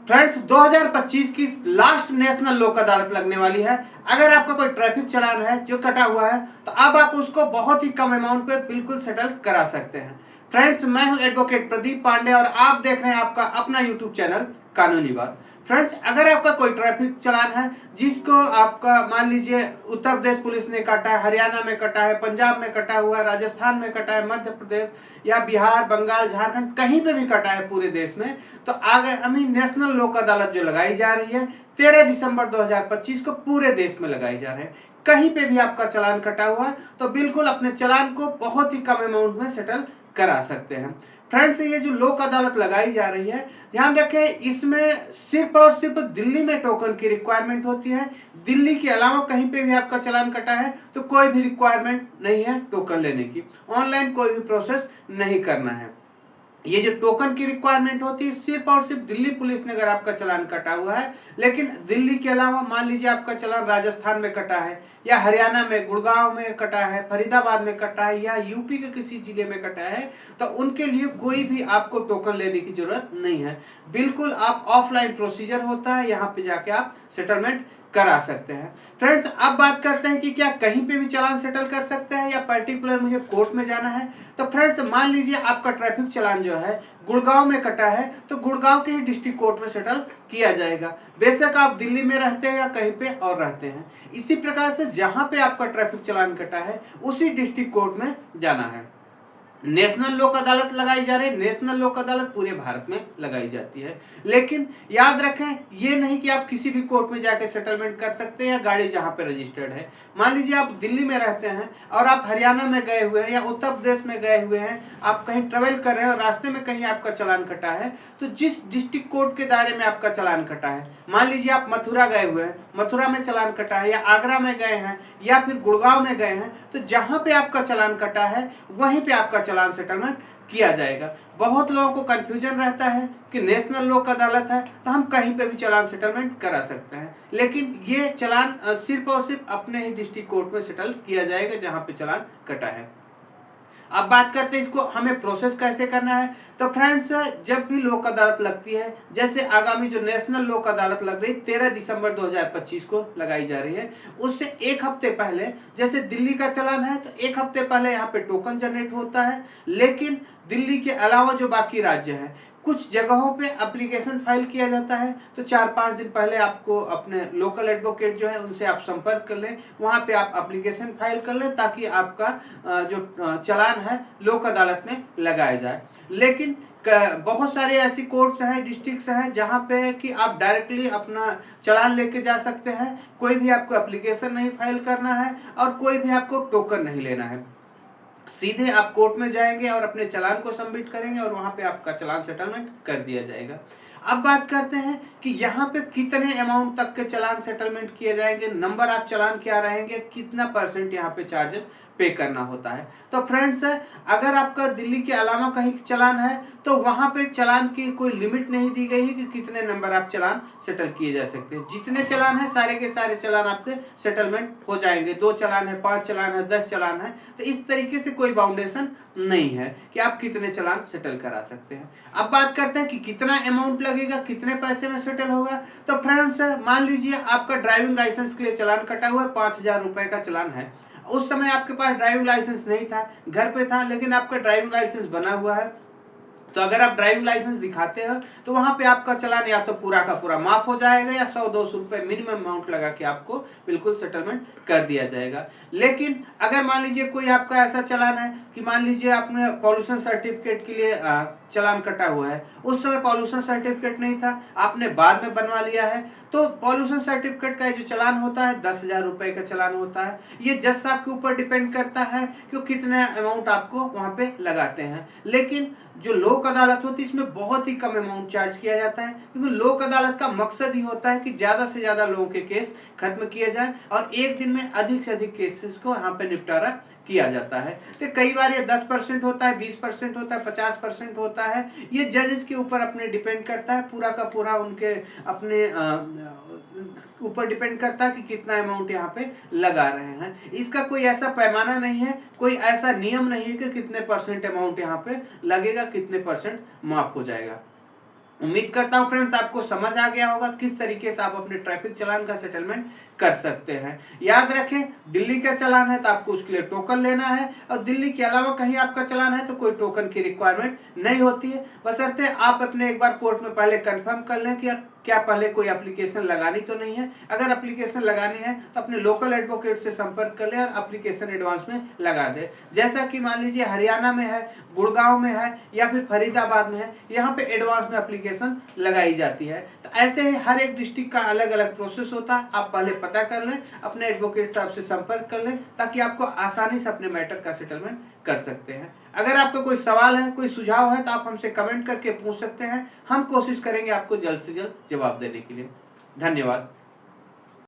Friends 2025 की last national लोक अदालत लगने वाली है। अगर आपका कोई ट्रैफिक चालान है जो कटा हुआ है तो अब आप उसको बहुत ही कम अमाउंट पे बिल्कुल सेटल करा सकते हैं। फ्रेंड्स मैं हूं एडवोकेट प्रदीप पांडे और आप देख रहे हैं आपका अपना यूट्यूब चैनल कानूनी बात। फ्रेंड्स अगर आपका कोई ट्रैफिक चालान है जिसको आपका मान लीजिए उत्तर प्रदेश पुलिस ने काटा है, हरियाणा में कटा है, पंजाब में कटा हुआ है, राजस्थान में कटा है, मध्य प्रदेश या बिहार, बंगाल, झारखंड कहीं पे भी कटा है पूरे देश में, तो आगामी नेशनल लोक अदालत जो लगाई जा रही है 13 दिसंबर 2025 को पूरे देश में लगाई जा रही है। कहीं पे भी आपका चालान कटा हुआ है तो बिल्कुल अपने चालान को बहुत ही कम अमाउंट में सेटल करा सकते हैं। फ्रेंड्स ये जो लोक अदालत लगाई जा रही है ध्यान रखें इसमें सिर्फ और सिर्फ दिल्ली में टोकन की रिक्वायरमेंट होती है। दिल्ली के अलावा कहीं पे भी आपका चालान कटा है तो कोई भी रिक्वायरमेंट नहीं है टोकन लेने की, ऑनलाइन कोई भी प्रोसेस नहीं करना है। ये जो टोकन की रिक्वायरमेंट होती है सिर्फ और सिर्फ दिल्ली पुलिस ने अगर आपका चालान कटा हुआ है, लेकिन दिल्ली के अलावा मान लीजिए आपका चालान राजस्थान में कटा है या हरियाणा में गुड़गांव में कटा है, फरीदाबाद में कटा है या यूपी के किसी जिले में कटा है तो उनके लिए कोई भी आपको टोकन लेने की जरूरत नहीं है। बिल्कुल आप ऑफलाइन प्रोसीजर होता है, यहाँ पे जाके आप सेटलमेंट करा सकते हैं। फ्रेंड्स अब बात करते हैं कि क्या कहीं पे भी चालान सेटल कर सकते हैं या पर्टिकुलर मुझे कोर्ट में जाना है। तो फ्रेंड्स मान लीजिए आपका ट्रैफिक चालान जो है गुड़गांव में कटा है तो गुड़गांव के ही डिस्ट्रिक्ट कोर्ट में सेटल किया जाएगा, बेशक आप दिल्ली में रहते हैं या कहीं पे और रहते हैं। इसी प्रकार से जहां पे आपका ट्रैफिक चालान कटा है उसी डिस्ट्रिक्ट कोर्ट में जाना है। नेशनल लोक अदालत लगाई जा रही है, नेशनल लोक अदालत पूरे भारत में लगाई जाती है, लेकिन याद रखें ये नहीं कि आप किसी भी कोर्ट में जाके सेटलमेंट कर सकते हैं या गाड़ी जहां पे रजिस्टर्ड है। मान लीजिए आप दिल्ली में रहते हैं और आप हरियाणा में गए हुए हैं या उत्तर प्रदेश में गए हुए हैं, आप कहीं ट्रेवल कर रहे हैं और रास्ते में कहीं आपका चालान कटा है तो जिस डिस्ट्रिक्ट कोर्ट के दायरे में आपका चालान कटा है, मान लीजिए आप मथुरा गए हुए हैं, मथुरा में चालान कटा है या आगरा में गए हैं या फिर गुड़गांव में गए हैं, तो जहां पे आपका चालान कटा है वहीं पे आपका चालान सेटलमेंट किया जाएगा। बहुत लोगों को कंफ्यूजन रहता है कि नेशनल लोक अदालत है तो हम कहीं पे भी चालान सेटलमेंट करा सकते हैं, लेकिन ये चालान सिर्फ और सिर्फ अपने ही डिस्ट्रिक्ट कोर्ट में सेटल किया जाएगा जहां पे चालान कटा है। अब बात करते हैं इसको हमें प्रोसेस कैसे करना है। तो फ्रेंड्स जब भी लोक अदालत लगती है, जैसे आगामी जो नेशनल लोक अदालत लग रही है 13 दिसंबर 2025 को लगाई जा रही है, उससे एक हफ्ते पहले जैसे दिल्ली का चालान है तो एक हफ्ते पहले यहाँ पे टोकन जनरेट होता है, लेकिन दिल्ली के अलावा जो बाकी राज्य हैं कुछ जगहों पे एप्लीकेशन फाइल किया जाता है तो 4-5 दिन पहले आपको अपने लोकल एडवोकेट जो है उनसे आप संपर्क कर लें, वहाँ पे आप एप्लीकेशन फाइल कर लें ताकि आपका जो चालान है लोक अदालत में लगाया जाए। लेकिन बहुत सारे ऐसी कोर्ट्स हैं, डिस्ट्रिक्ट्स हैं जहाँ पे कि आप डायरेक्टली अपना चालान लेके जा सकते हैं, कोई भी आपको एप्लीकेशन नहीं फाइल करना है और कोई भी आपको टोकन नहीं लेना है, सीधे आप कोर्ट में जाएंगे और अपने चालान को सबमिट करेंगे और वहां पे आपका चालान सेटलमेंट कर दिया जाएगा। अब बात करते हैं कि यहाँ पे कितने अमाउंट तक के चालान सेटलमेंट किए जाएंगे, नंबर ऑफ चालान क्या रहेंगे, कितना % यहाँ पे चार्जेस पे करना होता है। तो फ्रेंड्स अगर आपका दिल्ली के अलावा कहीं चालान है तो वहां पे चालान की कोई लिमिट नहीं दी गई है कि कितने नंबर आप चालान सेटल किए जा सकते हैं। जितने चालान है सारे के सारे चालान आपके सेटलमेंट हो जाएंगे। 2 चालान है, 5 चालान है, 10 चालान है, तो इस तरीके से कोई बाउंडेशन नहीं है कि आप कितने चालान सेटल करा सकते हैं। अब बात करते हैं कि कितना अमाउंट लगेगा, कितने पैसे में सेटल होगा। तो फ्रेंड्स मान लीजिए आपका ड्राइविंग लाइसेंस के लिए चालान कटा हुआ है, 5000 रुपए का चालान है। उस समय आपके पास ड्राइविंग लाइसेंस नहीं था, घर पे था, लेकिन आपका ड्राइविंग लाइसेंस बना हुआ है, तो अगर आप ड्राइविंग लाइसेंस दिखाते हो तो वहां पे आपका चालान या तो पूरा का पूरा माफ हो जाएगा या 100-200 रुपए मिनिमम अमाउंट लगा के आपको बिल्कुल सेटलमेंट कर दिया जाएगा। लेकिन अगर मान लीजिए कोई आपका ऐसा चालान है कि मान लीजिए आपने पॉल्यूशन सर्टिफिकेट के लिए चालान कटा हुआ है, उस समय पॉल्यूशन सर्टिफिकेट नहीं था, आपने बाद में बनवा लिया है, तो पॉल्यूशन सर्टिफिकेट का जो चालान होता है 10,000 रुपए का चालान होता है। ये जज साहब के ऊपर डिपेंड करता है कि कितने अमाउंट आपको वहां पे लगाते हैं। लेकिन जो लोक अदालत होती है इसमें बहुत ही कम अमाउंट चार्ज किया जाता है, क्योंकि लोक अदालत का मकसद ही होता है कि ज्यादा से ज्यादा लोगों के केस खत्म किए जाए और एक दिन में अधिक से अधिक केसेस को यहाँ पे निपटारा किया जाता है। तो कई बार ये 10% होता है, 20% होता है, 50% होता है, ये जजेस के ऊपर अपने डिपेंड करता है, पूरा का पूरा उनके अपने ऊपर डिपेंड करता है कि कितना अमाउंट यहाँ पे लगा रहे हैं। इसका कोई ऐसा पैमाना नहीं है, कोई ऐसा नियम नहीं है कि कितने % अमाउंट यहाँ पे लगेगा, कितने % माफ हो जाएगा। उम्मीद करता हूँ फ्रेंड्स आपको समझ आ गया होगा किस तरीके से आप अपने ट्रैफिक चालान का सेटलमेंट कर सकते हैं। याद रखें, दिल्ली का चालान है तो आपको उसके लिए टोकन लेना है, और दिल्ली के अलावा कहीं आपका चालान है तो कोई टोकन की रिक्वायरमेंट नहीं होती है, बशर्ते आप अपने एक बार कोर्ट में पहले कंफर्म कर लें कि क्या पहले कोई एप्लीकेशन लगानी तो नहीं है। अगर एप्लीकेशन लगानी है तो अपने लोकल एडवोकेट से संपर्क कर लें और एप्लीकेशन एडवांस में लगा दें। जैसा कि मान लीजिए हरियाणा में है, गुड़गांव में है या फिर फरीदाबाद में है, यहाँ पे एडवांस में एप्लीकेशन लगाई जाती है। तो ऐसे ही हर एक डिस्ट्रिक्ट का अलग अलग प्रोसेस होता है। आप पहले पता कर लें, अपने एडवोकेट साहब से संपर्क कर लें, ताकि आपको आसानी से अपने मैटर का सेटलमेंट कर सकते हैं। अगर आपका कोई सवाल है, कोई सुझाव है, तो आप हमसे कमेंट करके पूछ सकते हैं। हम कोशिश करेंगे आपको जल्द से जल्द जवाब देने के लिए। धन्यवाद।